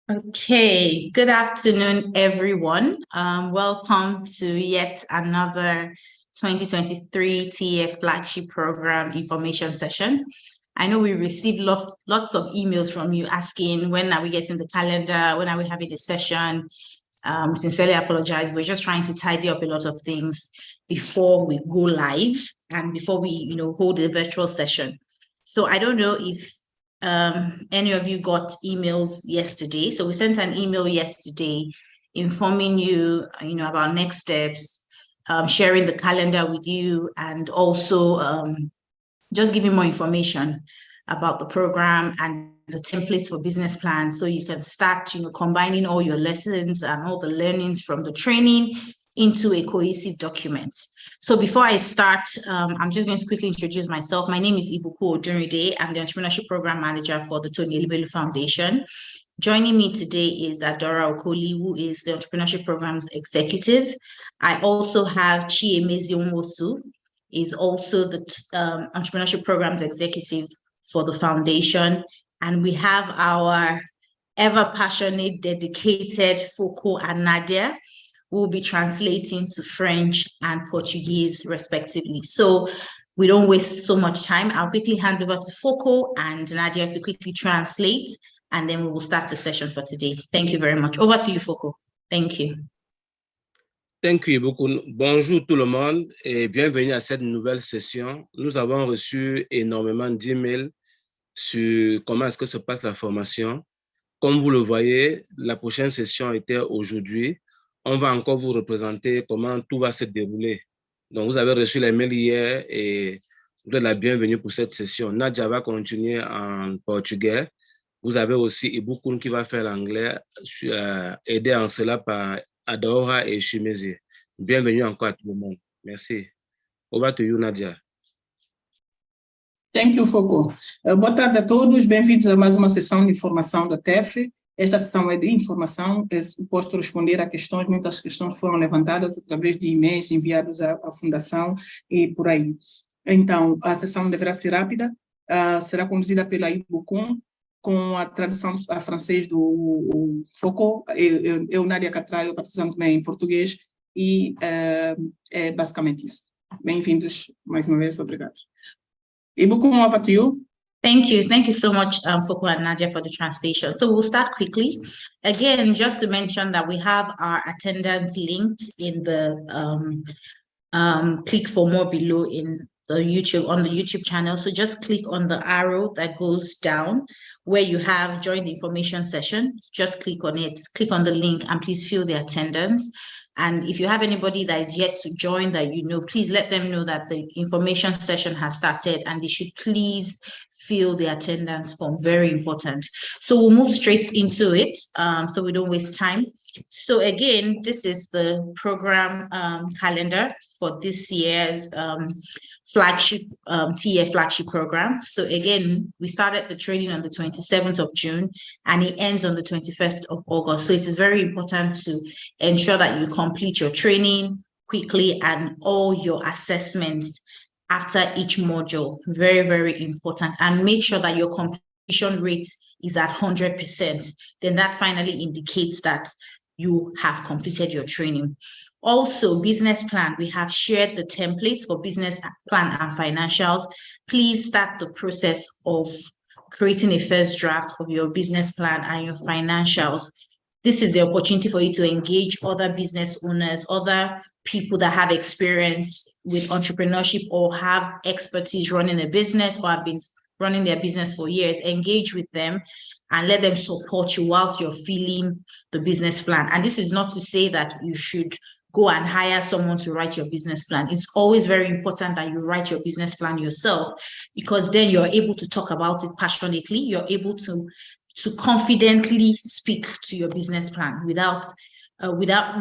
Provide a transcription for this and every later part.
Okay, good afternoon, everyone. Welcome to yet another 2023 TEF flagship program information session. I know we received lots of emails from you asking when are we getting the calendar, when are we having the session. Sincerely apologize. We're just trying to tidy up a lot of things before we go live and before we, hold a virtual session. So I don't know if any of you got emails yesterday. So we sent an email yesterday informing you, about next steps, sharing the calendar with you, and also just giving more information about the program and the templates for business plan. So you can start, combining all your lessons and all the learnings from the training into a cohesive document. So before I start, I'm just going to quickly introduce myself. My name is Ibuku Odunride. I'm the Entrepreneurship Program Manager for the Tony Elubelu Foundation. Joining me today is Adora Okoli, who is the Entrepreneurship Programs Executive. I also have Chiemezi Omosu, is also the Entrepreneurship Programs Executive for the Foundation. And we have our ever-passionate, dedicated Foko and Nadia, who will be translating to French and Portuguese, respectively. So we don't waste so much time. I'll quickly hand over to Foko and Nadia to quickly translate, and then we will start the session for today. Thank you very much. Over to you, Foko. Thank you. Thank you beaucoup. Bonjour tout le monde et bienvenue à cette nouvelle session. Nous avons reçu énormément d'emails sur comment est-ce que se passe la formation. Comme vous le voyez, la prochaine session était aujourd'hui. On va encore vous représenter comment tout va se dérouler. Donc, vous avez reçu les mails hier et vous êtes la bienvenue pour cette session. Nadia va continuer en portugais. Vous avez aussi Ibukun qui va faire l'anglais, aidé en cela par Adora e Chimezi. Bienvenue encore à tout le monde. Merci. Over to you, Nadia. Thank you, Foko. Boa tarde a todos, bem-vindos a mais uma sessão de informação da TEF. Esta sessão é de informação, é suposto responder a questões, muitas questões foram levantadas através de e-mails enviados à Fundação e por aí. Então, a sessão deverá ser rápida, será conduzida pela Ibukun, com a tradução a francês do Foko, eu Nadia Catraio, participando também em português, e é basicamente isso. Bem-vindos mais uma vez, obrigado. Ibukun, over to you. Thank you so much, Foko and Nadia, for the translation. So we'll start quickly. Again, just to mention that we have our attendance linked in the click for more below in the on the YouTube channel. So just click on the arrow that goes down where you have joined the information session. Just click on it, click on the link, and please fill the attendance. And if you have anybody that is yet to join that please let them know that the information session has started and they should please fill the attendance form. Very important. So we'll move straight into it so we don't waste time. So again, this is the program calendar for this year's flagship TEF flagship program. So again, we started the training on the 27th of June and it ends on the 21st of August. So it is very important to ensure that you complete your training quickly and all your assessments after each module. Very, very important. And make sure that your completion rate is at 100%. Then that finally indicates that you have completed your training. Also, business plan. We have shared the templates for business plan and financials. Please start the process of creating a first draft of your business plan and your financials. This is the opportunity for you to engage other business owners, other people that have experience with entrepreneurship or have expertise running a business or have been running their business for years. Engage with them and let them support you whilst you're filling the business plan. And this is not to say that you should go and hire someone to write your business plan. It's always very important that you write your business plan yourself, because then you're able to talk about it passionately. You're able to confidently speak to your business plan without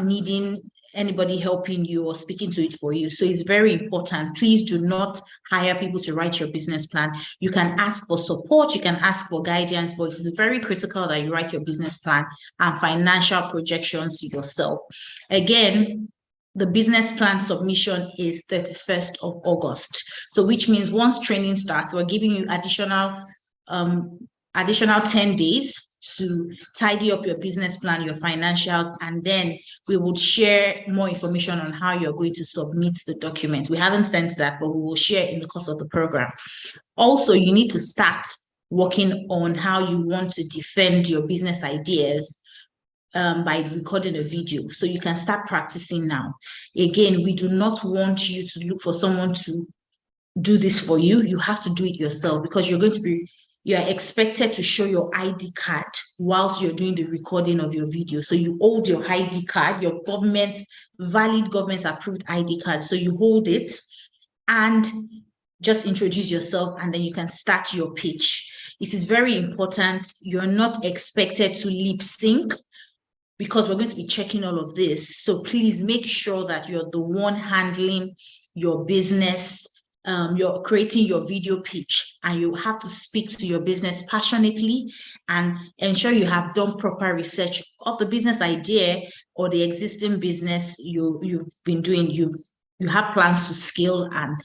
needing anybody helping you or speaking to it for you. So it's very important. Please do not hire people to write your business plan. You can ask for support, you can ask for guidance, but it is very critical that you write your business plan and financial projections yourself. Again, the business plan submission is 31st of August. So which means once training starts, we're giving you additional 10 days to tidy up your business plan, your financials, and then we would share more information on how you're going to submit the document. We haven't sent that, but we will share in the course of the program. Also, you need to start working on how you want to defend your business ideas by recording a video. So you can start practicing now. Again, we do not want you to look for someone to do this for you. You have to do it yourself, because you're expected to show your ID card whilst you're doing the recording of your video. So you hold your ID card, your valid government approved ID card. So you hold it and just introduce yourself, and then you can start your pitch. It is very important. You're not expected to lip sync, because we're going to be checking all of this. So please make sure that you're the one handling your business. You're creating your video pitch, and you have to speak to your business passionately and ensure you have done proper research of the business idea or the existing business you've been doing. You have plans to scale and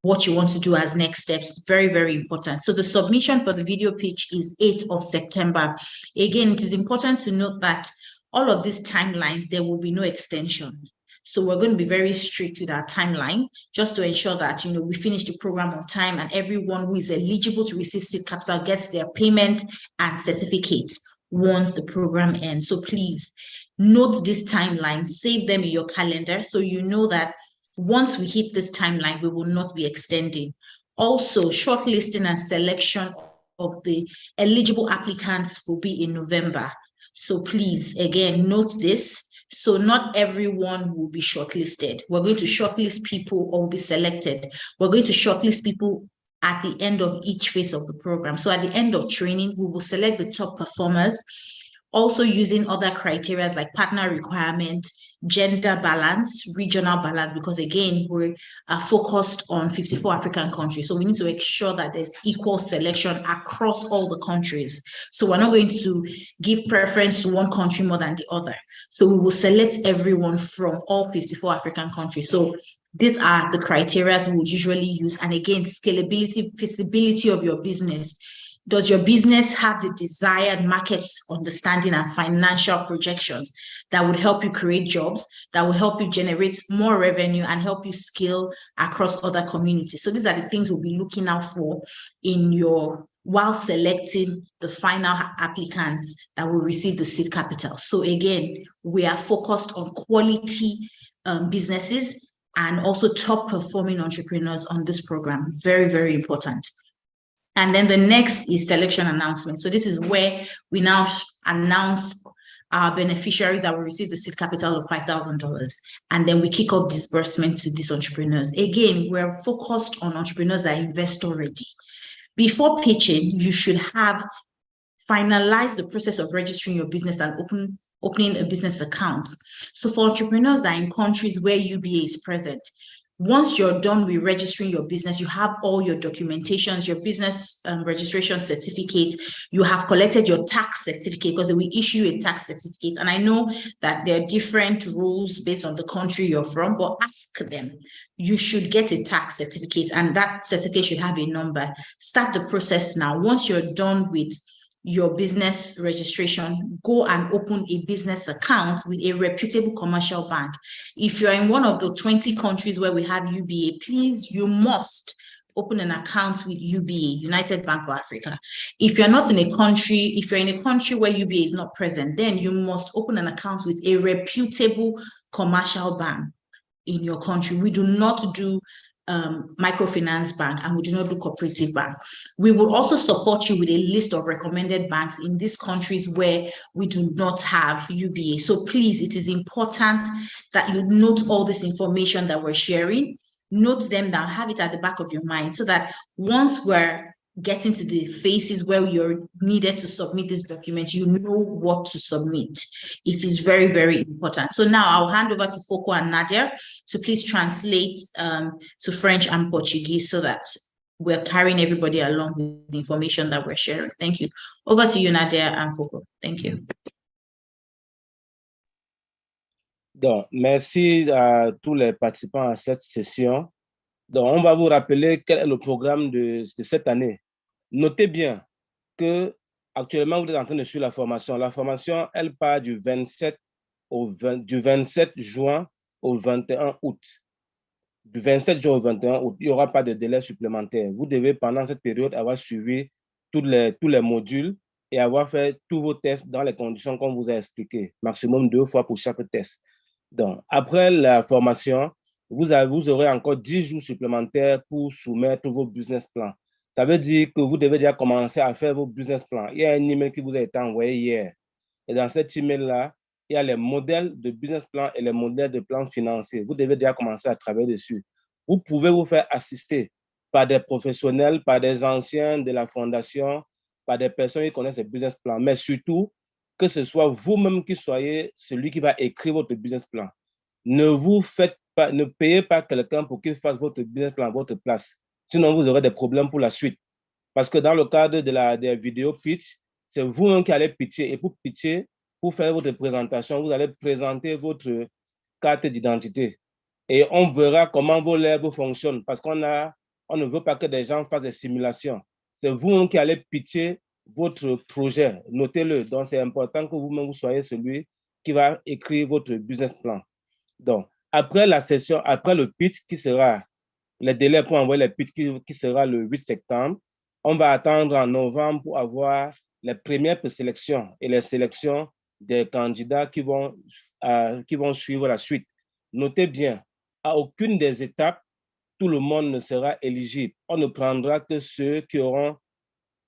what you want to do as next steps. Very, very important. So the submission for the video pitch is 8th of September. Again, it is important to note that all of these timelines, there will be no extension. So we're going to be very strict with our timeline, just to ensure that, we finish the program on time and everyone who is eligible to receive seed capital gets their payment and certificate once the program ends. So please note this timeline, save them in your calendar, so you know that once we hit this timeline, we will not be extending. Also, shortlisting and selection of the eligible applicants will be in November. So please, again, note this. So not everyone will be shortlisted. We're going to shortlist people or will be selected. We're going to shortlist people at the end of each phase of the program. So at the end of training, we will select the top performers, also using other criteria like partner requirement, gender balance, regional balance, because again, we're focused on 54 African countries. So we need to ensure that there's equal selection across all the countries. So we're not going to give preference to one country more than the other. So we will select everyone from all 54 African countries. So these are the criteria we would usually use. And again, scalability, feasibility of your business. Does your business have the desired market understanding and financial projections that would help you create jobs, that will help you generate more revenue and help you scale across other communities? So these are the things we'll be looking out for while selecting the final applicants that will receive the seed capital. So again, we are focused on quality businesses and also top performing entrepreneurs on this program. Very, very important. And then the next is selection announcement. So this is where we now announce our beneficiaries that will receive the seed capital of $5,000. And then we kick off disbursement to these entrepreneurs. Again, we're focused on entrepreneurs that invest already. Before pitching, you should have finalized the process of registering your business and opening a business account. So for entrepreneurs that are in countries where UBA is present, once you're done with registering your business, you have all your documentations, your business registration certificate, you have collected your tax certificate, because they will issue a tax certificate. And I know that there are different rules based on the country you're from, but ask them. You should get a tax certificate, and that certificate should have a number. Start the process now. Once you're done with your business registration, go and open a business account with a reputable commercial bank. If you're in one of the 20 countries where we have UBA, please, you must open an account with UBA, United Bank of Africa. If you're not in a country, if you're in a country where UBA is not present, then you must open an account with a reputable commercial bank in your country. We do not do microfinance bank, and we do not do cooperative bank. We will also support you with a list of recommended banks in these countries where we do not have UBA. So please, it is important that you note all this information that we're sharing. Note them down, have it at the back of your mind, so that once we're getting to the phases where you're needed to submit these documents, you know what to submit. It is very, very important. So now I'll hand over to Foko and Nadia to please translate to French and Portuguese, so that we're carrying everybody along with the information that we're sharing. Thank you. Over to you, Nadia and Foko. Thank you. Donc, merci à tous les participants à cette session. Donc, on va vous rappeler quel est le programme de cette année. Notez bien qu'à Actuellement, vous êtes en train de suivre la formation. La formation, elle part du 27 juin au 21 août. Du 27 juin au 21 août, il n'y aura pas de délai supplémentaire. Vous devez, pendant cette période, avoir suivi tous les modules et avoir fait tous vos tests dans les conditions qu'on vous a expliquées. Maximum 2 fois pour chaque test. Donc, après la formation, vous aurez encore 10 jours supplémentaires pour soumettre vos business plans. Ça veut dire que vous devez déjà commencer à faire vos business plans. Il y a un email qui vous a été envoyé hier. Et dans cet email-là, il y a les modèles de business plan et les modèles de plans financiers. Vous devez déjà commencer à travailler dessus. Vous pouvez vous faire assister par des professionnels, par des anciens de la fondation, par des personnes qui connaissent les business plans, mais surtout, que ce soit vous-même qui soyez celui qui va écrire votre business plan. Ne payez pas quelqu'un pour qu'il fasse votre business plan à votre place. Sinon, vous aurez des problèmes pour la suite. Parce que dans le cadre des vidéos pitch, c'est vous-même qui allez pitcher. Et pour pitcher, pour faire votre présentation, vous allez présenter votre carte d'identité. Et on verra comment vos lèvres fonctionnent. Parce qu'on ne veut pas que des gens fassent des simulations. C'est vous-même qui allez pitcher votre projet. Notez-le. Donc, c'est important que vous-même vous soyez celui qui va écrire votre business plan. Donc, après la session, après le pitch qui sera, le délai pour envoyer le pitch qui sera le 8 septembre, on va attendre en novembre pour avoir les premières sélections et les sélections des candidats qui vont suivre la suite. Notez bien, à aucune des étapes, tout le monde ne sera éligible. On ne prendra que ceux qui auront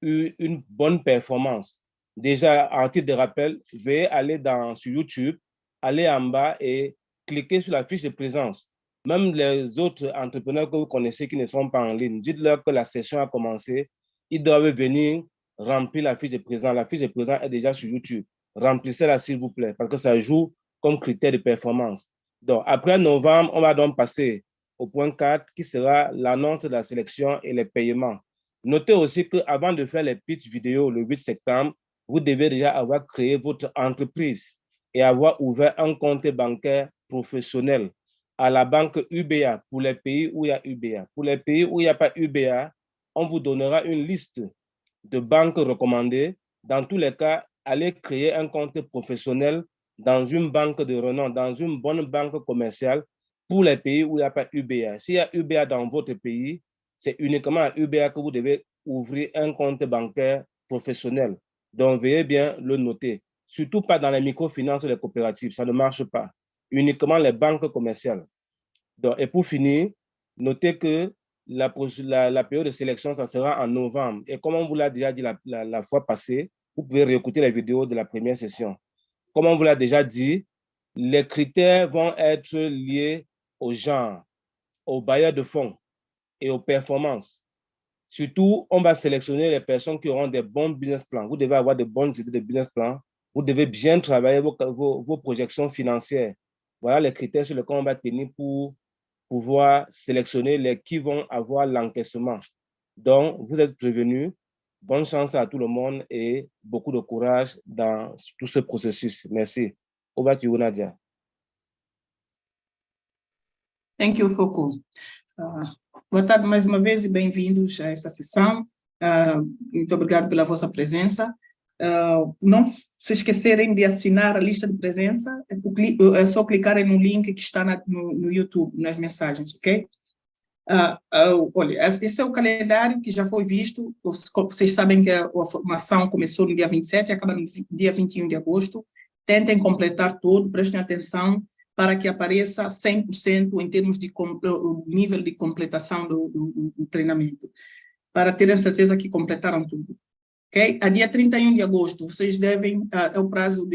eu une bonne performance. Déjà, en titre de rappel, veuillez aller sur YouTube, aller en bas et cliquer sur la fiche de présence. Même les autres entrepreneurs que vous connaissez qui ne sont pas en ligne, dites-leur que la session a commencé. Ils doivent venir remplir la fiche de présence. La fiche de présence est déjà sur YouTube. Remplissez-la, s'il vous plaît, parce que ça joue comme critère de performance. Donc, après novembre, on va donc passer au point 4, qui sera l'annonce de la sélection et les paiements. Notez aussi qu'avant de faire les pitch vidéo le 8 septembre, vous devez déjà avoir créé votre entreprise et avoir ouvert un compte bancaire professionnel à la banque UBA pour les pays où il y a UBA. Pour les pays où il n'y a pas UBA, on vous donnera une liste de banques recommandées. Dans tous les cas, allez créer un compte professionnel dans une banque de renom, dans une bonne banque commerciale pour les pays où il n'y a pas UBA. S'il y a UBA dans votre pays, c'est uniquement à UBA que vous devez ouvrir un compte bancaire professionnel. Donc, veuillez bien le noter. Surtout pas dans les microfinances ou les coopératives, ça ne marche pas. Uniquement les banques commerciales. Donc, et pour finir, notez que la période de sélection, ça sera en novembre. Et comme on vous l'a déjà dit la fois passée, vous pouvez réécouter les vidéos de la première session. Comme on vous l'a déjà dit, les critères vont être liés au genre, aux bailleurs de fonds et aux performances. Surtout, on va sélectionner les personnes qui auront des bons business plans. Vous devez avoir de bonnes idées de business plans. Vous devez bien travailler vos projections financières. Voilà les critères sur lesquels on va tenir pour pouvoir sélectionner les qui vont avoir l'encaissement. Donc, vous êtes prévenus. Bonne chance à tout le monde et beaucoup de courage dans tout ce processus. Merci. Over to you, Nadia. Thank you, Foucault. Boa tarde mais uma vez e bem-vindos a esta sessão. Muito obrigado pela vossa presença. Não se esquecerem de assinar a lista de presença, é só clicarem no link que está no YouTube, nas mensagens, ok? Olha, esse é o calendário que já foi visto. Vocês sabem que a formação começou no dia 27 e acaba no dia 21 de agosto. Tentem completar tudo, prestem atenção para que apareça 100% em termos de nível de completação do treinamento, para terem certeza que completaram tudo. Okay? A dia 31 de agosto, vocês devem, é o prazo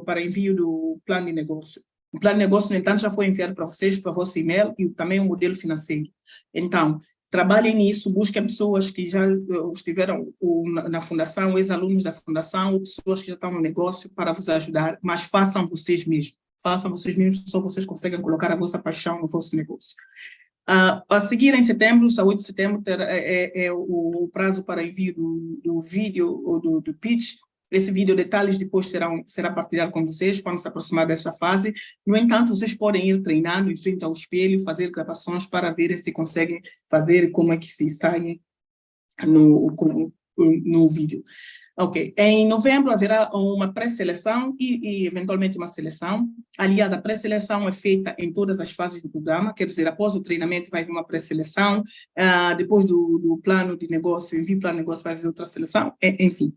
para envio do plano de negócio. O plano de negócio, no entanto, já foi enviado para vocês, para o vosso e-mail, e também o modelo financeiro. Então, trabalhem nisso, busquem pessoas que já estiveram na fundação, ex-alunos da fundação, ou pessoas que já estão no negócio para vos ajudar, mas façam vocês mesmos. Façam vocês mesmos, só vocês conseguem colocar a vossa paixão no vosso negócio. A seguir, em setembro, a 8 de setembro, é o prazo para envio do vídeo ou do pitch. Esse vídeo, detalhes depois será partilhado com vocês quando se aproximar dessa fase. No entanto, vocês podem ir treinando em frente ao espelho, fazer gravações para ver se conseguem fazer como é que se sai no vídeo. Ok, em novembro haverá uma pré-seleção e eventualmente uma seleção. Aliás, a pré-seleção é feita em todas as fases do programa, quer dizer, após o treinamento vai haver uma pré-seleção, depois do plano de negócio, envio plano de negócio vai haver outra seleção, enfim.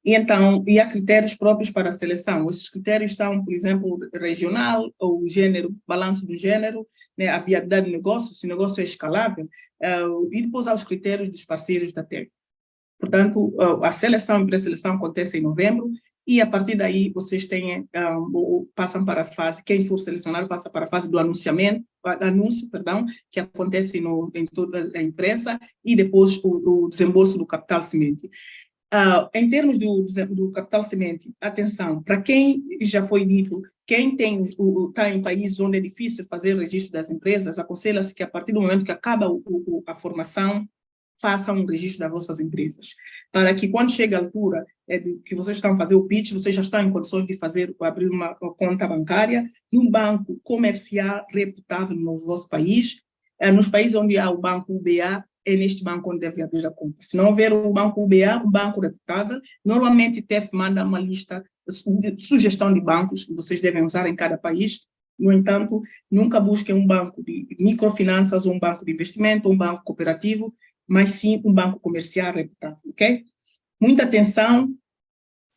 E então, há critérios próprios para a seleção. Esses critérios são, por exemplo, regional, ou gênero, balanço do gênero, né, a viabilidade do negócio, se o negócio é escalável, e depois há os critérios dos parceiros da TEF. Portanto, a seleção e pré-seleção acontece em novembro e a partir daí vocês passam para a fase, quem for selecionado passa para a fase do anúncio, que acontece em toda a imprensa e depois o desembolso do capital semente. Em termos do capital semente, atenção, para quem já foi dito, quem está em países onde é difícil fazer o registro das empresas, aconselha-se que a partir do momento que acaba a formação, façam um registro das vossas empresas, para que quando chega a altura que vocês estão a fazer o pitch, vocês já estão em condições de abrir uma conta bancária num banco comercial reputável no vosso país. Nos países onde há o banco UBA, é neste banco onde deve abrir a conta. Se não houver o banco UBA, um banco reputável, normalmente o TEF manda uma lista de sugestão de bancos que vocês devem usar em cada país. No entanto, nunca busquem um banco de microfinanças, ou um banco de investimento, ou um banco cooperativo, mas sim um banco comercial reputável, ok? Muita atenção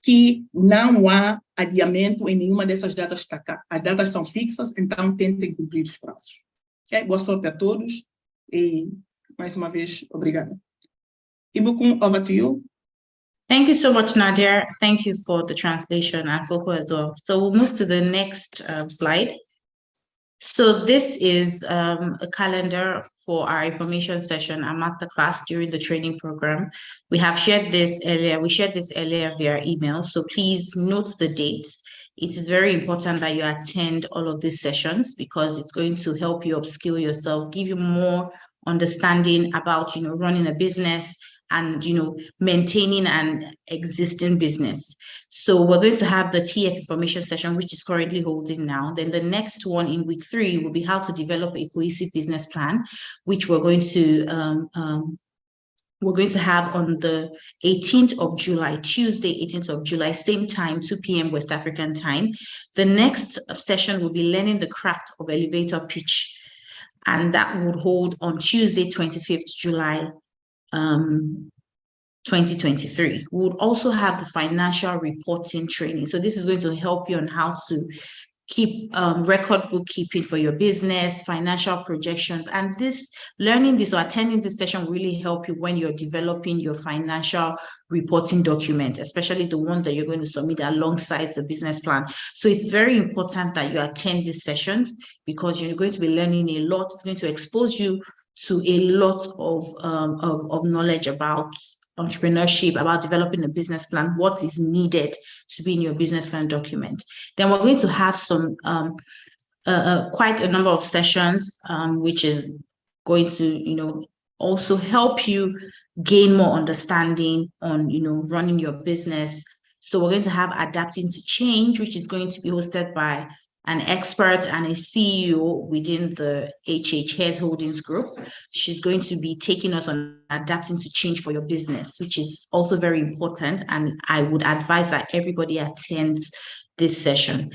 que não há adiamento em nenhuma dessas datas que está cá. As datas são fixas, então tentem cumprir os prazos. Okay? Boa sorte a todos e, mais uma vez, obrigada. Ibukun, over to you. Thank you so much, Nadia. Thank you for the translation and Foko as well. So we'll move to the next slide. So this is a calendar for our information session and masterclass during the training program. We have shared this earlier. We shared this earlier via email. So please note the dates. It is very important that you attend all of these sessions because it's going to help you upskill yourself, give you more understanding about, running a business and, maintaining an existing business. So we're going to have the TEF information session, which is currently holding now. Then the next one in week 3 will be how to develop a cohesive business plan, which we're going to have on the 18th of July, Tuesday, 18th of July, same time, 2 p.m. West African time. The next session will be learning the craft of elevator pitch. And that would hold on Tuesday, 25th July, 2023. We would also have the financial reporting training. So this is going to help you on how to keep record bookkeeping for your business, financial projections, and learning this or attending this session will really help you when you're developing your financial reporting document, especially the one that you're going to submit alongside the business plan. So it's very important that you attend these sessions because you're going to be learning a lot. It's going to expose you to a lot of knowledge about entrepreneurship, about developing a business plan, what is needed to be in your business plan document. Then we're going to have some quite a number of sessions, which is going to, also help you gain more understanding on, running your business. So we're going to have Adapting to Change, which is going to be hosted by an expert and a CEO within the HH Heads Holdings Group. She's going to be taking us on adapting to change for your business, which is also very important. And I would advise that everybody attends this session.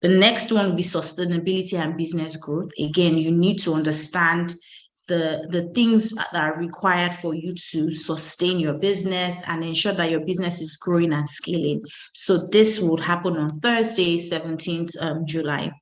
The next one will be sustainability and business growth. Again, you need to understand the things that are required for you to sustain your business and ensure that your business is growing and scaling. So this would happen on Thursday, 17th July.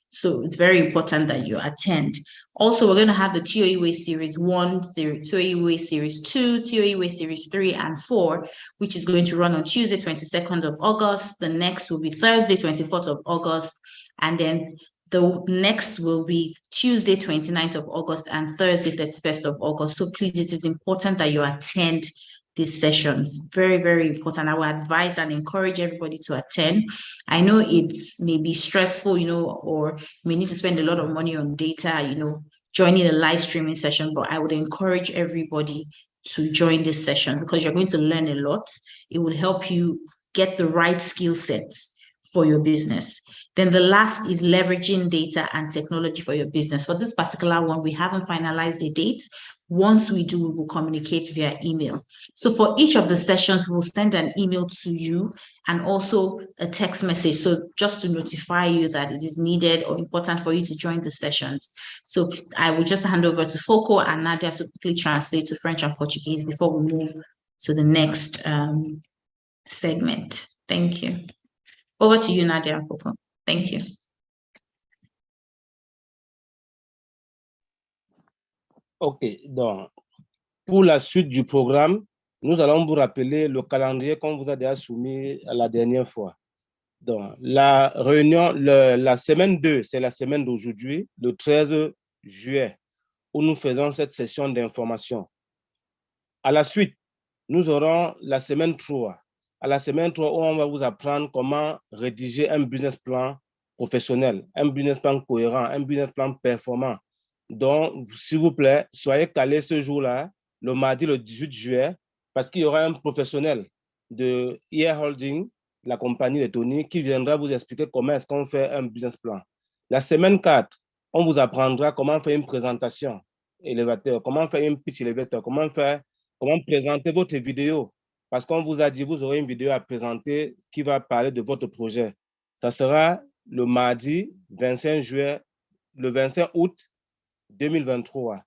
So it's very important that you attend. Also, we're going to have the TOE Way Series 1, TOE Way Series 2, TOE Way Series 3, and 4, which is going to run on Tuesday, 22nd of August. The next will be Thursday, 24th of August. And then the next will be Tuesday, 29th of August and Thursday, 31st of August. So please, it is important that you attend these sessions. Very, very important. I will advise and encourage everybody to attend. I know it's maybe stressful, or you may need to spend a lot of money on data, joining a live streaming session, but I would encourage everybody to join this session because you're going to learn a lot. It will help you get the right skill sets for your business. Then the last is leveraging data and technology for your business. For this particular one, we haven't finalized the dates, Once we do, we will communicate via email. So for each of the sessions, we'll send an email to you and also a text message. So just to notify you that it is needed or important for you to join the sessions. So I will just hand over to Foco and Nadia to quickly translate to French and Portuguese before we move to the next segment. Thank you. Over to you, Nadia and Foco. Thank you. OK, donc, pour la suite du programme, nous allons vous rappeler le calendrier qu'on vous a déjà soumis la dernière fois. Donc, la réunion, la semaine 2, c'est la semaine d'aujourd'hui, le 13 juillet, où nous faisons cette session d'information. À la suite, nous aurons la semaine 3. À la semaine 3, où on va vous apprendre comment rédiger un business plan professionnel, un business plan cohérent, un business plan performant. Donc, s'il vous plaît, soyez calés ce jour-là, le mardi, le 18 juillet, parce qu'il y aura un professionnel de EA Holding, la compagnie de Tony, qui viendra vous expliquer comment est-ce qu'on fait un business plan. La semaine 4, on vous apprendra comment faire une présentation élévateur, comment faire une pitch élévateur, comment présenter votre vidéo. Parce qu'on vous a dit, vous aurez une vidéo à présenter qui va parler de votre projet. Ça sera le mardi 25 juillet, le 25 août 2023.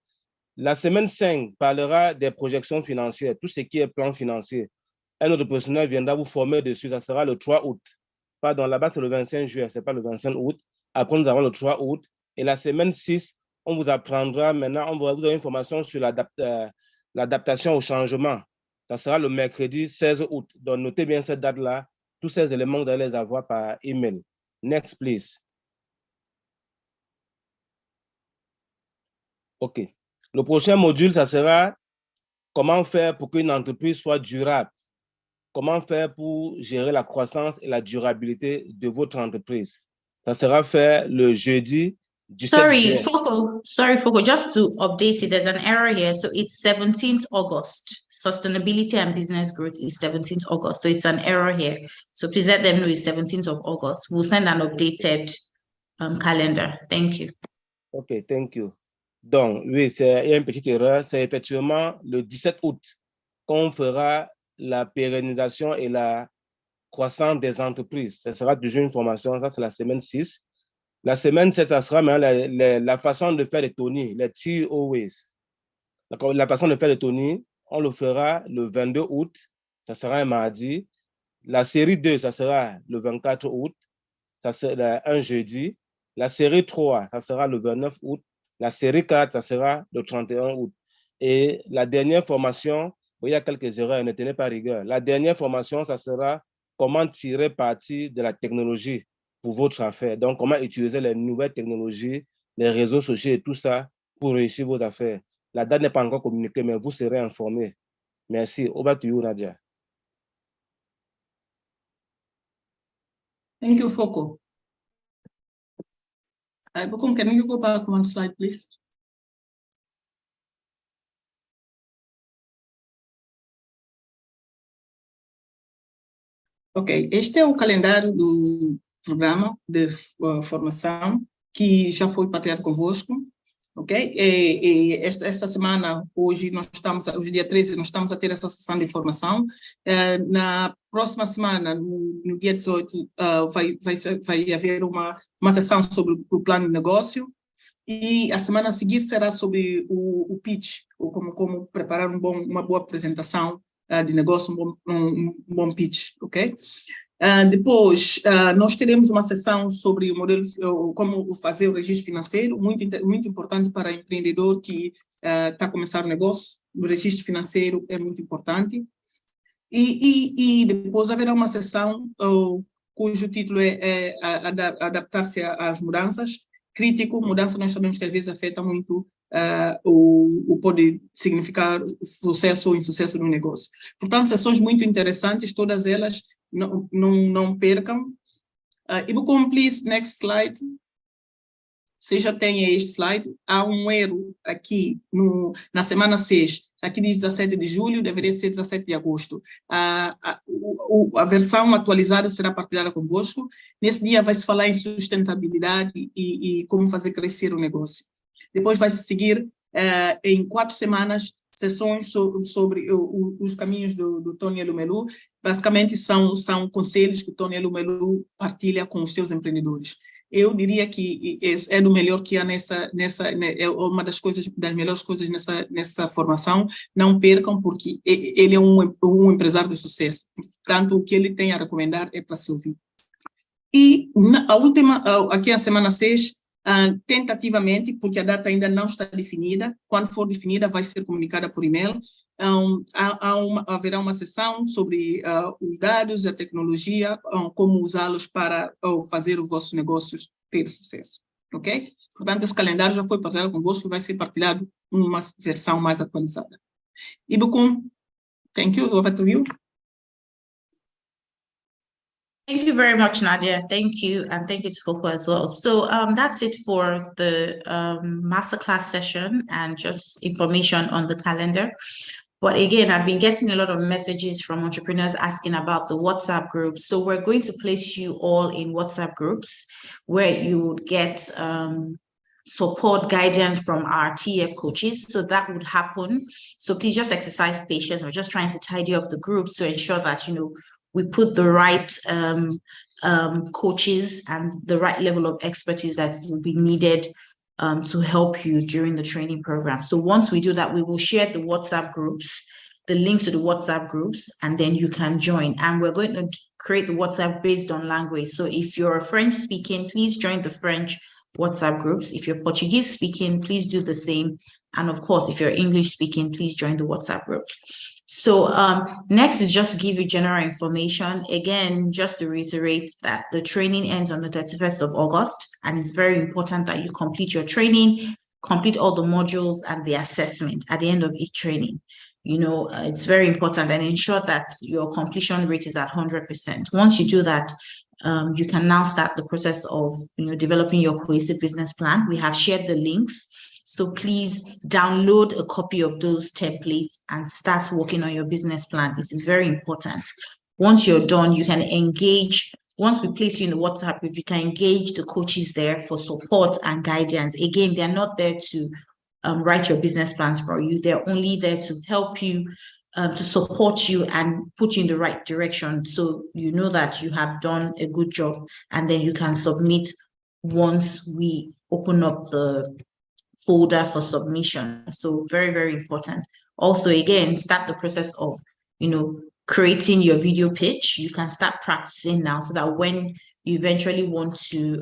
La semaine 5 parlera des projections financières, tout ce qui est plan financier. Un autre professionnel viendra vous former dessus, ça sera le 3 août. Pardon, là-bas, c'est le 25 juillet, ce n'est pas le 25 août. Après, nous avons le 3 août. Et la semaine 6, on vous apprendra maintenant, on va vous donner une formation sur l'adaptation au changement. Ça sera le mercredi 16 août. Donc, notez bien cette date-là. Tous ces éléments, vous allez les avoir par email. Next, please. OK. Le prochain module, ça sera comment faire pour qu'une entreprise soit durable. Comment faire pour gérer la croissance et la durabilité de votre entreprise. Ça sera fait le jeudi 17 juillet. Sorry, Foco, just to update it, there's an error here. So it's 17th August. Sustainability and business growth is 17th August. So it's an error here. So please let them know it's 17th of August. We'll send an updated calendar. Thank you. OK, thank you. Donc, oui, il y a une petite erreur. C'est effectivement le 17 août qu'on fera la pérennisation et la croissance des entreprises. Ce sera toujours une formation. Ça, c'est la semaine 6. La semaine 7, ça sera la façon de faire les Tony, les TOWs. La façon de faire les Tony, on le fera le 22 août. Ça sera un mardi. La série 2, ça sera le 24 août. Ça sera un jeudi. La série 3, ça sera le 29 août. La série 4, ça sera le 31 août. Et la dernière formation, il y a quelques erreurs, ne tenez pas rigueur. La dernière formation, ça sera comment tirer parti de la technologie pour votre affaire. Donc, comment utiliser les nouvelles technologies, les réseaux sociaux et tout ça pour réussir vos affaires. La date n'est pas encore communiquée, mais vous serez informés. Merci. Over to you, Nadia. Thank you, Foco. Bokum, can you go back one slide, please? Ok, este é o calendário do programa de formação que já foi partilhado convosco, ok? E esta semana, hoje, hoje dia 13, nós estamos a ter essa sessão de informação. Na próxima semana, no dia 18, vai haver uma sessão sobre o plano de negócio e a semana a seguir será sobre o pitch, ou como preparar uma boa apresentação de negócio, um bom pitch, ok? Depois, nós teremos uma sessão sobre o modelo, como fazer o registro financeiro, muito importante para empreendedor que está a começar o negócio. O registro financeiro é muito importante. E depois haverá uma sessão cujo título é adaptar-se às mudanças. Crítico, mudança nós sabemos que às vezes afeta muito o pode significar sucesso ou insucesso no negócio. Portanto, sessões muito interessantes, todas elas, não percam. Ibucom, please, next slide. Você já tem este slide. Há um erro aqui na semana 6. Aqui diz 17 de julho, deveria ser 17 de agosto. A versão atualizada será partilhada convosco. Nesse dia vai-se falar em sustentabilidade e como fazer crescer o negócio. Depois vai-se seguir em 4 semanas, sessões sobre os caminhos do Tony Elumelu. Basicamente, são conselhos que o Tony Elumelu partilha com os seus empreendedores. Eu diria que é do melhor que há é uma das melhores coisas nessa formação. Não percam, porque ele é um empresário de sucesso. Portanto, o que ele tem a recomendar é para se ouvir. E aqui a semana 6, tentativamente, porque a data ainda não está definida, quando for definida vai ser comunicada por e-mail, haverá uma sessão sobre os dados, a tecnologia, como usá-los para fazer os vossos negócios ter sucesso, ok? Portanto, esse calendário já foi partilhado convosco e vai ser partilhado numa versão mais atualizada. Ibukum, thank you, over to you. Thank you very much, Nadia. Thank you. And thank you to Foko as well. So that's it for the masterclass session and just information on the calendar. But again, I've been getting a lot of messages from entrepreneurs asking about the WhatsApp groups. So we're going to place you all in WhatsApp groups where you would get support guidance from our TEF coaches. So that would happen. So please just exercise patience. We're just trying to tidy up the groups to ensure that, we put the right coaches and the right level of expertise that will be needed to help you during the training program. So once we do that, we will share the WhatsApp groups, the links to the WhatsApp groups, and then you can join. And we're going to create the WhatsApp based on language. So if you're French speaking, please join the French WhatsApp groups. If you're Portuguese speaking, please do the same. And of course, if you're English speaking, please join the WhatsApp group. So next is just to give you general information. Again, just to reiterate that the training ends on the 31st of August, and it's very important that you complete your training, complete all the modules and the assessment at the end of each training. It's very important, and ensure that your completion rate is at 100%. Once you do that, you can now start the process of developing your cohesive business plan. We have shared the links. So please download a copy of those templates and start working on your business plan. This is very important. Once you're done, you can engage. Once we place you in the WhatsApp group, you can engage the coaches there for support and guidance. Again, they're not there to write your business plans for you. They're only there to help you, to support you and put you in the right direction. So you know that you have done a good job, and then you can submit once we open up the folder for submission. So very, very important. Also, again, start the process of, creating your video pitch. You can start practicing now so that when you eventually want to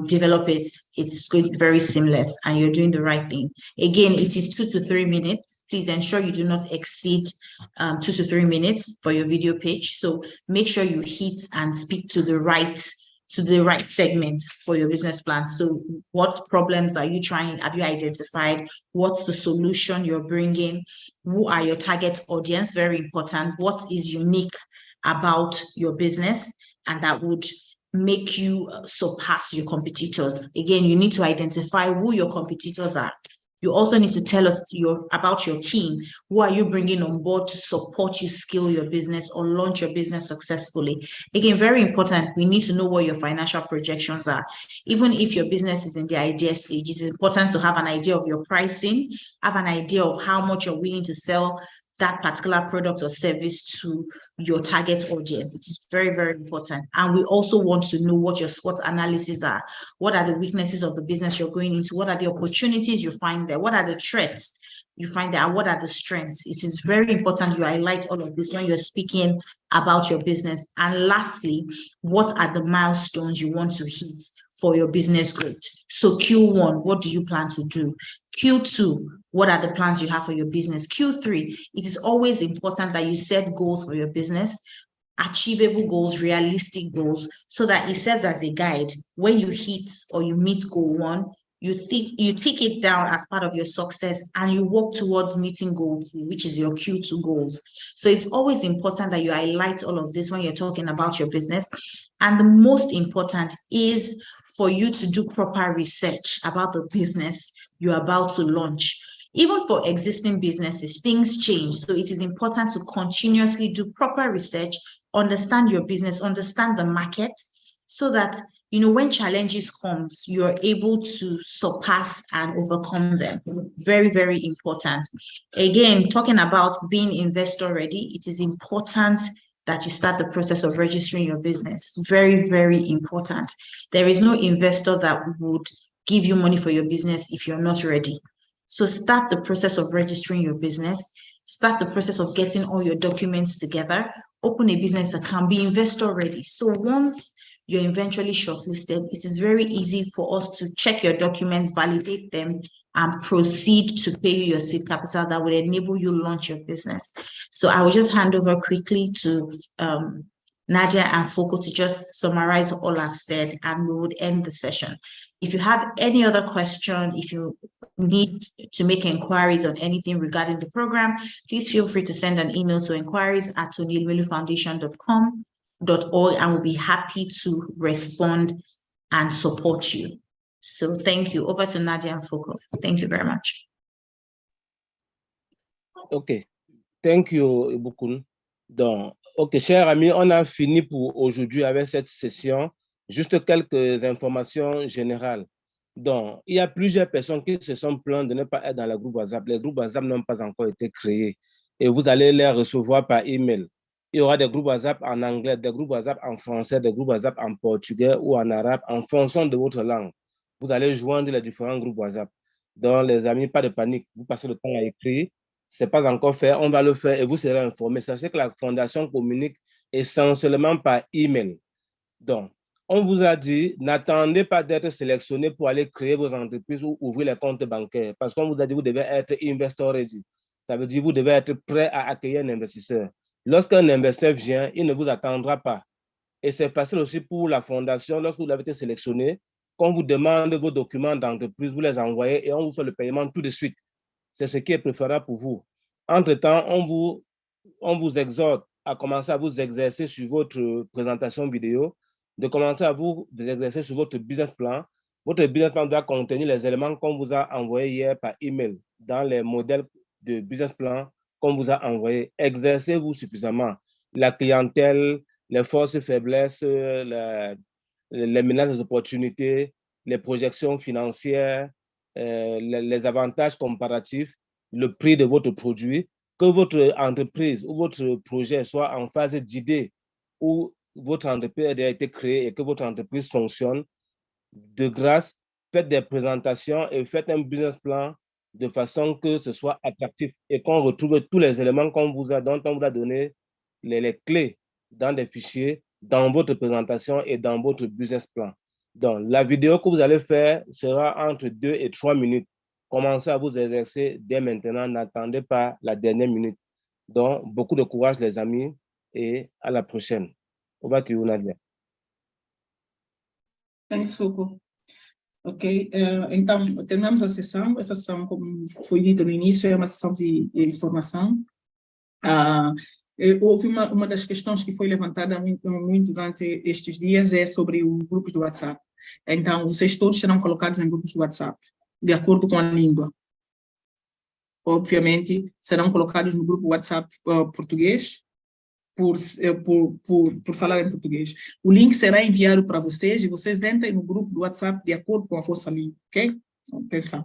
develop it, it's going to be very seamless and you're doing the right thing. Again, it is 2 to 3 minutes. Please ensure you do not exceed 2 to 3 minutes for your video pitch. So make sure you hit and speak to the right segment for your business plan. So what problems have you identified? What's the solution you're bringing? Who are your target audience? Very important. What is unique about your business and that would make you surpass your competitors? Again, you need to identify who your competitors are. You also need to tell us about your team. Who are you bringing on board to support you scale your business or launch your business successfully? Again, very important. We need to know what your financial projections are. Even if your business is in the idea stage, it is important to have an idea of your pricing, have an idea of how much you're willing to sell that particular product or service to your target audience. It is very, very important. And we also want to know what your SWOT analysis are. What are the weaknesses of the business you're going into? What are the opportunities you find there? What are the threats you find there? And what are the strengths? It is very important you highlight all of this when you're speaking about your business. And lastly, what are the milestones you want to hit for your business growth? So Q1, what do you plan to do? Q2, what are the plans you have for your business? Q3, it is always important that you set goals for your business, achievable goals, realistic goals, so that it serves as a guide. When you hit or you meet goal 1, you take it down as part of your success and you work towards meeting goal 2, which is your Q2 goals. So it's always important that you highlight all of this when you're talking about your business. And the most important is for you to do proper research about the business you're about to launch. Even for existing businesses, things change. So it is important to continuously do proper research, understand your business, understand the market, so that you know, when challenges comes, you're able to surpass and overcome them. Very, very important. Again, talking about being investor ready, it is important that you start the process of registering your business. Very, very important. There is no investor that would give you money for your business if you're not ready. So start the process of registering your business, start the process of getting all your documents together, open a business account, be investor ready. So once you're eventually shortlisted, it is very easy for us to check your documents, validate them, and proceed to pay you your seed capital that will enable you launch your business. So I will just hand over quickly to Nadia and Foko to just summarize all I've said, and we would end the session. If you have any other question, if you need to make inquiries on anything regarding the program, please feel free to send an email to inquiries@onilumilufoundation.com.org, and we'll be happy to respond and support you. So thank you. Over to Nadia and Foko. Thank you very much. OK. Thank you, Ibukun. Donc, OK, chers amis, on a fini pour aujourd'hui avec cette session. Juste quelques informations générales. Donc, il y a plusieurs personnes qui se sont plaintes de ne pas être dans le groupe WhatsApp. Les groupes WhatsApp n'ont pas encore été créés et vous allez les recevoir par email. Il y aura des groupes WhatsApp en anglais, des groupes WhatsApp en français, des groupes WhatsApp en portugais ou en arabe en fonction de votre langue. Vous allez joindre les différents groupes WhatsApp. Donc, les amis, pas de panique. Vous passez le temps à écrire. Ce n'est pas encore fait. On va le faire et vous serez informés. Sachez que la Fondation communique essentiellement par email. Donc, on vous a dit, n'attendez pas d'être sélectionné pour aller créer vos entreprises ou ouvrir les comptes bancaires. Parce qu'on vous a dit, vous devez être investor ready. Ça veut dire que vous devez être prêt à accueillir un investisseur. Lorsqu'un investisseur vient, il ne vous attendra pas. Et c'est facile aussi pour la Fondation, lorsque vous avez été sélectionné, qu'on vous demande vos documents d'entreprise, vous les envoyez et on vous fait le paiement tout de suite. C'est ce qui est préférable pour vous. Entre-temps, on vous exhorte à commencer à vous exercer sur votre présentation vidéo, de commencer à vous exercer sur votre business plan. Votre business plan doit contenir les éléments qu'on vous a envoyés hier par email dans les modèles de business plan qu'on vous a envoyés. Exercez-vous suffisamment. La clientèle, les forces et faiblesses, les menaces des opportunités, les projections financières, les avantages comparatifs, le prix de votre produit, que votre entreprise ou votre projet soit en phase d'idée ou votre entreprise a été créée et que votre entreprise fonctionne. De grâce, faites des présentations et faites un business plan de façon que ce soit attractif et qu'on retrouve tous les éléments dont on vous a donné les clés dans des fichiers, dans votre présentation et dans votre business plan. Donc, la vidéo que vous allez faire sera entre 2 et 3 minutes. Commencez à vous exercer dès maintenant. N'attendez pas la dernière minute. Donc, beaucoup de courage, les amis, et à la prochaine. Over to you, Nadia. Thanks, Foko. Ok, então terminamos a sessão. Essa sessão, como foi dito no início, é uma sessão de informação. Houve uma das questões que foi levantada muito durante estes dias é sobre os grupos do WhatsApp. Então, vocês todos serão colocados em grupos do WhatsApp, de acordo com a língua. Obviamente, serão colocados no grupo WhatsApp português, por falar em português. O link será enviado para vocês e vocês entrem no grupo do WhatsApp de acordo com a vossa língua, ok? Atenção.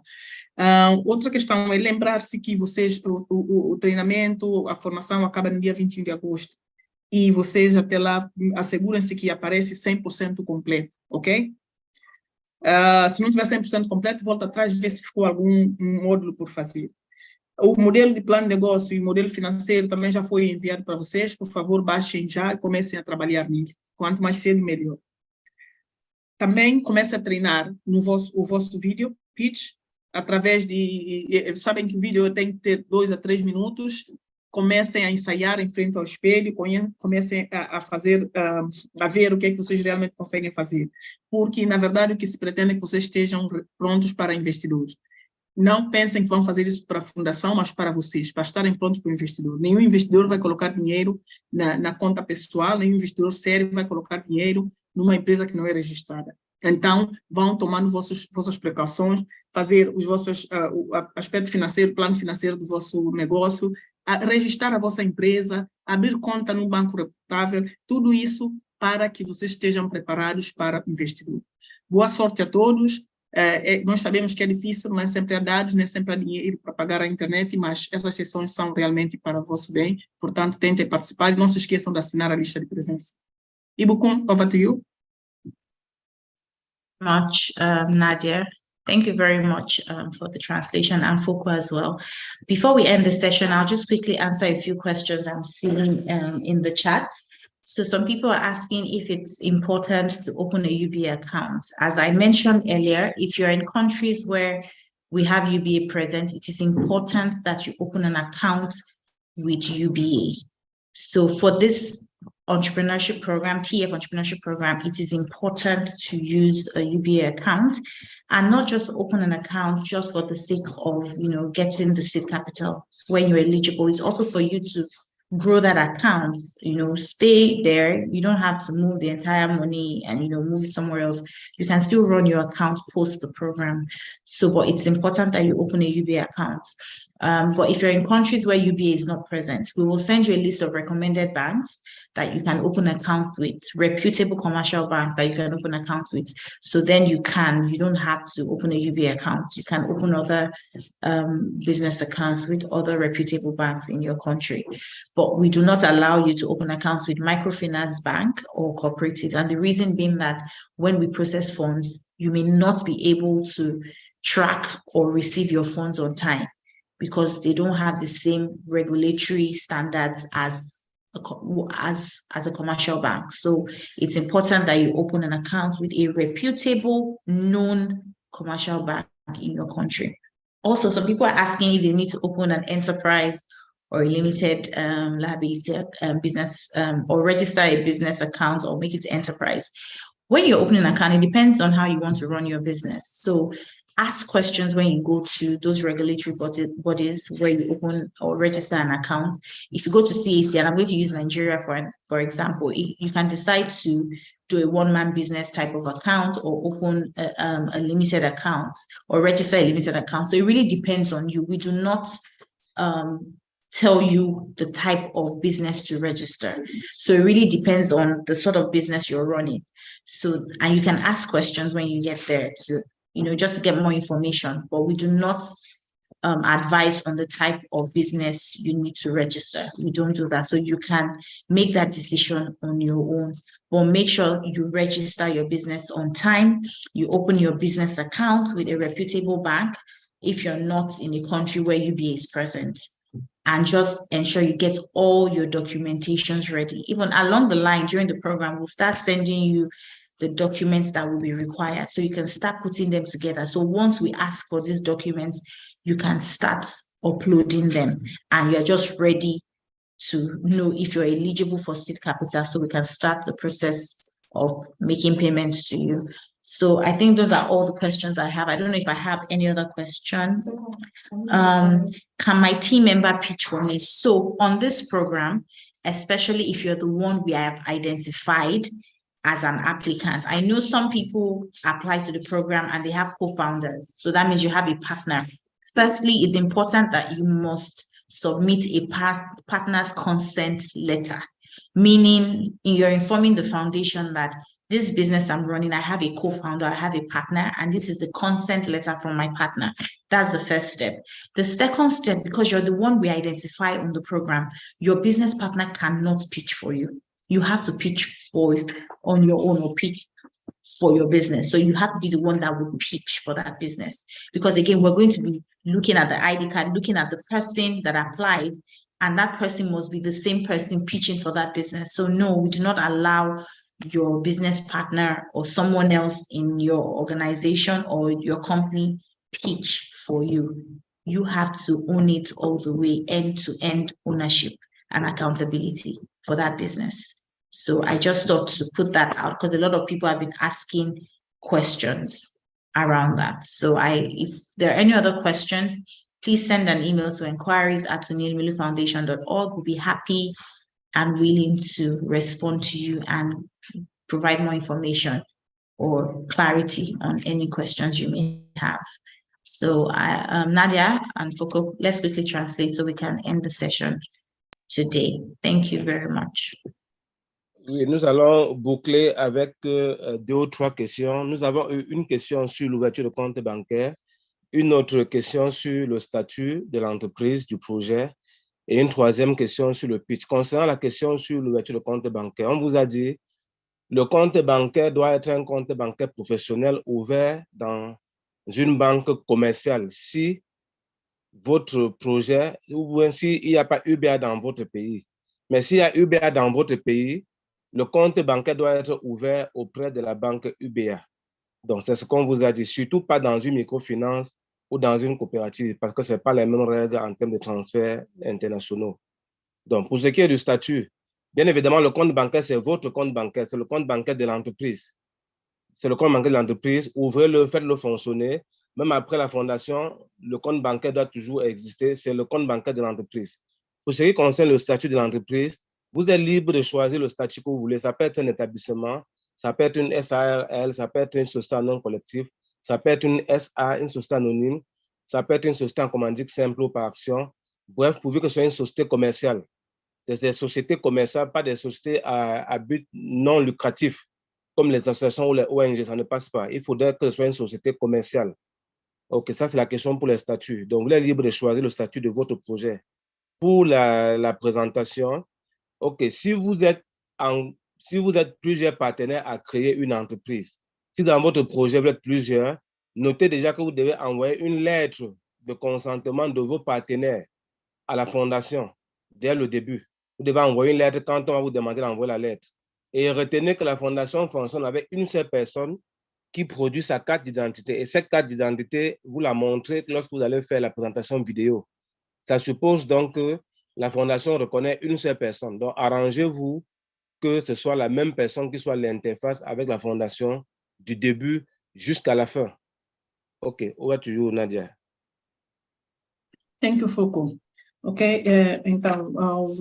Outra questão é lembrar-se que vocês, o treinamento, a formação acaba no dia 21 de agosto. E vocês até lá assegurem-se que aparece 100% completo, ok? Se não tiver 100% completo, volta atrás e vê se ficou algum módulo por fazer. O modelo de plano de negócio e o modelo financeiro também já foi enviado para vocês. Por favor, baixem já e comecem a trabalhar nele. Quanto mais cedo, melhor. Também comece a treinar o vosso vídeo pitch, através de... Sabem que o vídeo tem que ter 2 a 3 minutos. Comecem a ensaiar em frente ao espelho, comecem a fazer, a ver o que é que vocês realmente conseguem fazer. Porque, na verdade, o que se pretende é que vocês estejam prontos para investidores. Não pensem que vão fazer isso para a fundação, mas para vocês, para estarem prontos para o investidor. Nenhum investidor vai colocar dinheiro na conta pessoal, nenhum investidor sério vai colocar dinheiro numa empresa que não é registrada. Então, vão tomando vossas precauções, fazer os vossos aspecto financeiro, plano financeiro do vosso negócio, registrar a vossa empresa, abrir conta num banco reputável, tudo isso para que vocês estejam preparados para o investidor. Boa sorte a todos. Nós sabemos que é difícil, não é sempre há dados, nem sempre há dinheiro para pagar a internet, mas essas sessões são realmente para o vosso bem, portanto, tentem participar e não se esqueçam de assinar a lista de presença. Ibukun, over to you. Much, Nadia. Thank you very much for the translation, and Foko as well. Before we end the session, I'll just quickly answer a few questions I'm seeing in the chat. So some people are asking if it's important to open a UBA account. As I mentioned earlier, if you're in countries where we have UBA present, it is important that you open an account with UBA. So for this entrepreneurship program, TEF entrepreneurship program, it is important to use a UBA account and not just open an account just for the sake of, getting the seed capital when you're eligible. It's also for you to grow that account, stay there. You don't have to move the entire money and, move it somewhere else. You can still run your account post the program. So, but it's important that you open a UBA account. But if you're in countries where UBA is not present, we will send you a list of recommended banks that you can open accounts with, reputable commercial bank that you can open accounts with. So then you don't have to open a UBA account. You can open other business accounts with other reputable banks in your country. But we do not allow you to open accounts with microfinance bank or cooperatives. And the reason being that when we process funds, you may not be able to track or receive your funds on time because they don't have the same regulatory standards as a commercial bank. So it's important that you open an account with a reputable, known commercial bank in your country. Also, some people are asking if they need to open an enterprise or a limited liability business or register a business account or make it enterprise. When you're opening an account, it depends on how you want to run your business. So ask questions when you go to those regulatory bodies where you open or register an account. If you go to CAC, and I'm going to use Nigeria for example, you can decide to do a one-man business type of account or open a limited account or register a limited account. So it really depends on you. We do not tell you the type of business to register. So it really depends on the sort of business you're running. So, and you can ask questions when you get there to, just to get more information, but we do not advise on the type of business you need to register. We don't do that. So you can make that decision on your own, but make sure you register your business on time. You open your business account with a reputable bank if you're not in a country where UBA is present. And just ensure you get all your documentations ready. Even along the line during the program, we'll start sending you the documents that will be required. So you can start putting them together. So once we ask for these documents, you can start uploading them and you're just ready to know if you're eligible for seed capital. So we can start the process of making payments to you. So I think those are all the questions I have. I don't know if I have any other questions. Can my team member pitch for me? So on this program, especially if you're the one we have identified as an applicant, I know some people apply to the program and they have co-founders. So that means you have a partner. Firstly, it's important that you must submit a partner's consent letter, meaning you're informing the foundation that this business I'm running, I have a co-founder, I have a partner, and this is the consent letter from my partner. That's the first step. The second step, because you're the one we identify on the program, your business partner cannot pitch for you. You have to pitch on your own or pitch for your business. So you have to be the one that will pitch for that business. Because again, we're going to be looking at the ID card, looking at the person that applied, and that person must be the same person pitching for that business. So no, we do not allow your business partner or someone else in your organization or your company pitch for you. You have to own it all the way, end-to-end ownership and accountability for that business. So I just thought to put that out because a lot of people have been asking questions around that. So if there are any other questions, please send an email to inquiries@tunilmilufoundation.org. We'll be happy and willing to respond to you and provide more information or clarity on any questions you may have. So Nadia and Foko, let's quickly translate so we can end the session today. Thank you very much. Oui, nous allons boucler avec 2 ou 3 questions. Nous avons eu une question sur l'ouverture de compte bancaire, une autre question sur le statut de l'entreprise, du projet, et une 3e question sur le pitch. Concernant la question sur l'ouverture de compte bancaire, on vous a dit le compte bancaire doit être un compte bancaire professionnel ouvert dans une banque commerciale. Si votre projet, ou s'il n'y a pas UBA dans votre pays, mais s'il y a UBA dans votre pays, le compte bancaire doit être ouvert auprès de la banque UBA. Donc, c'est ce qu'on vous a dit, surtout pas dans une microfinance ou dans une coopérative, parce que ce n'est pas les mêmes règles en termes de transferts internationaux. Donc, pour ce qui est du statut, bien évidemment, le compte bancaire, c'est votre compte bancaire, c'est le compte bancaire de l'entreprise. C'est le compte bancaire de l'entreprise, ouvrez-le, faites-le fonctionner. Même après la fondation, le compte bancaire doit toujours exister, c'est le compte bancaire de l'entreprise. Pour ce qui concerne le statut de l'entreprise, vous êtes libre de choisir le statut que vous voulez. Ça peut être un établissement, ça peut être une SARL, ça peut être une société non collective, ça peut être une SA, une société anonyme, ça peut être une société en commandite simple ou par action. Bref, pourvu que ce soit une société commerciale. C'est des sociétés commerciales, pas des sociétés à but non lucratif, comme les associations ou les ONG, ça ne passe pas. Il faudrait que ce soit une société commerciale. OK, ça c'est la question pour les statuts. Donc, vous êtes libre de choisir le statut de votre projet. Pour la présentation, OK, si vous êtes plusieurs partenaires à créer une entreprise, si dans votre projet vous êtes plusieurs, notez déjà que vous devez envoyer une lettre de consentement de vos partenaires à la fondation dès le début. Vous devez envoyer une lettre quand on va vous demander d'envoyer la lettre. Et retenez que la fondation fonctionne avec une seule personne qui produit sa carte d'identité. Et cette carte d'identité, vous la montrez lorsque vous allez faire la présentation vidéo. Ça suppose donc que la fondation reconnaît une seule personne. Donc, arrangez-vous que ce soit la même personne qui soit l'interface avec la fondation du début jusqu'à la fin. OK, over to you, Nadia. Thank you, Foucault. Ok, então,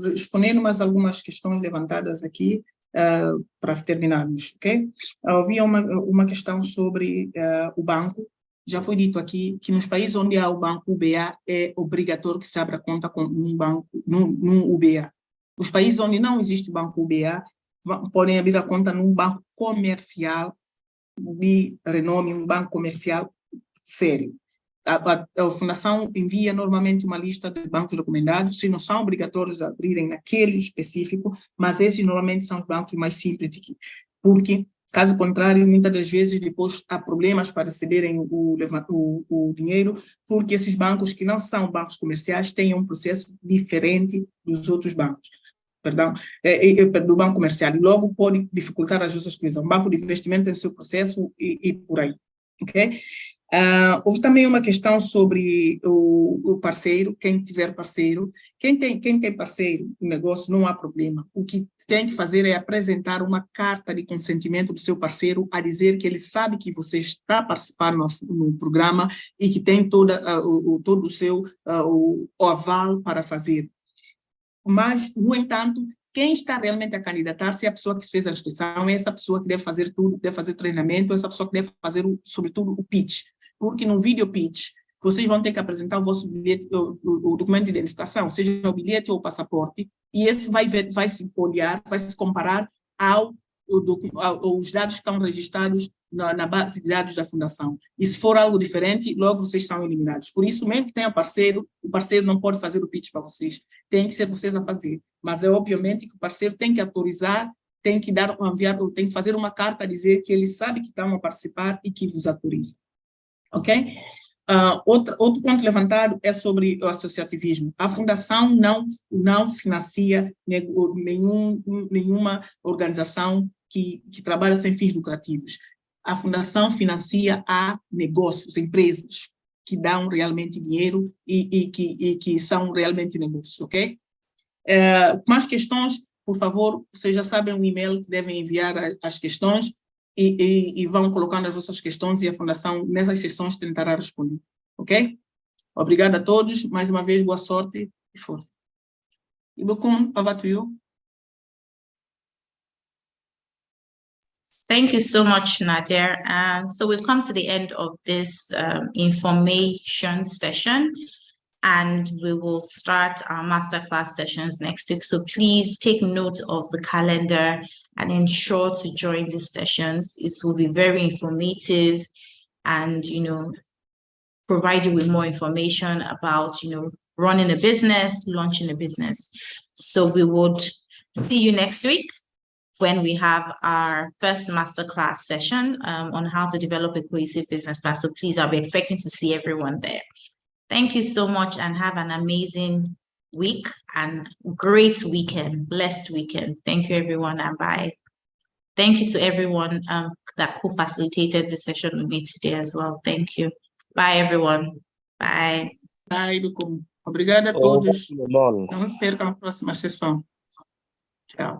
respondendo mais algumas questões levantadas aqui, para terminarmos, ok? Havia uma questão sobre o banco. Já foi dito aqui que nos países onde há o banco UBA, é obrigatório que se abra conta com um banco, num UBA. Os países onde não existe o banco UBA, podem abrir a conta num banco comercial de renome, um banco comercial sério. A Fundação envia normalmente uma lista de bancos recomendados, se não são obrigatórios a abrirem naquele específico, mas esses normalmente são os bancos mais simples aqui, porque, caso contrário, muitas das vezes depois há problemas para receberem o dinheiro, porque esses bancos que não são bancos comerciais têm um processo diferente dos outros bancos. Do banco comercial, e logo pode dificultar as suas coisas. Um banco de investimento tem o seu processo e por aí, ok? Houve também uma questão sobre o parceiro, quem tiver parceiro. Quem tem parceiro no negócio, não há problema. O que tem que fazer é apresentar uma carta de consentimento do seu parceiro a dizer que ele sabe que você está participando no programa e que tem todo o seu o aval para fazer. Mas, no entanto, quem está realmente a candidatar-se é a pessoa que fez a inscrição, é essa pessoa que deve fazer tudo, deve fazer treinamento, é essa pessoa que deve fazer, sobretudo, o pitch. Porque no video pitch, vocês vão ter que apresentar o vosso bilhete, o documento de identificação, seja o bilhete ou o passaporte, e esse vai se olhar, vai se comparar aos dados que estão registrados na base de dados da Fundação. E se for algo diferente, logo vocês são eliminados. Por isso, mesmo que tenha parceiro, o parceiro não pode fazer o pitch para vocês. Tem que ser vocês a fazer. Mas é obviamente que o parceiro tem que autorizar, tem que fazer uma carta a dizer que ele sabe que estão a participar e que vos autoriza. Ok? Outro ponto levantado é sobre o associativismo. A Fundação não financia nenhuma organização que trabalha sem fins lucrativos. A Fundação financia a negócios, empresas que dão realmente dinheiro e que são realmente negócios, ok? Mais questões, por favor, vocês já sabem o e-mail que devem enviar as questões e vão colocando as vossas questões e a Fundação, nessas sessões, tentará responder, ok? Obrigada a todos, mais uma vez, boa sorte e força. Ibukun, over to you. Thank you so much, Nadia. So we've come to the end of this information session. and we will start our masterclass sessions next week. So please take note of the calendar and ensure to join these sessions. It will be very informative and, provide you with more information about, running a business, launching a business. So we would see you next week when we have our first masterclass session on how to develop a cohesive business plan. So please, I'll be expecting to see everyone there. Thank you so much and have an amazing week and great weekend, blessed weekend. Thank you, everyone, and bye. Thank you to everyone that co-facilitated this session with me today as well. Thank you. Bye, everyone. Bye. Bye, Lucum. Obrigada a todos. Não se percam a próxima sessão. Tchau.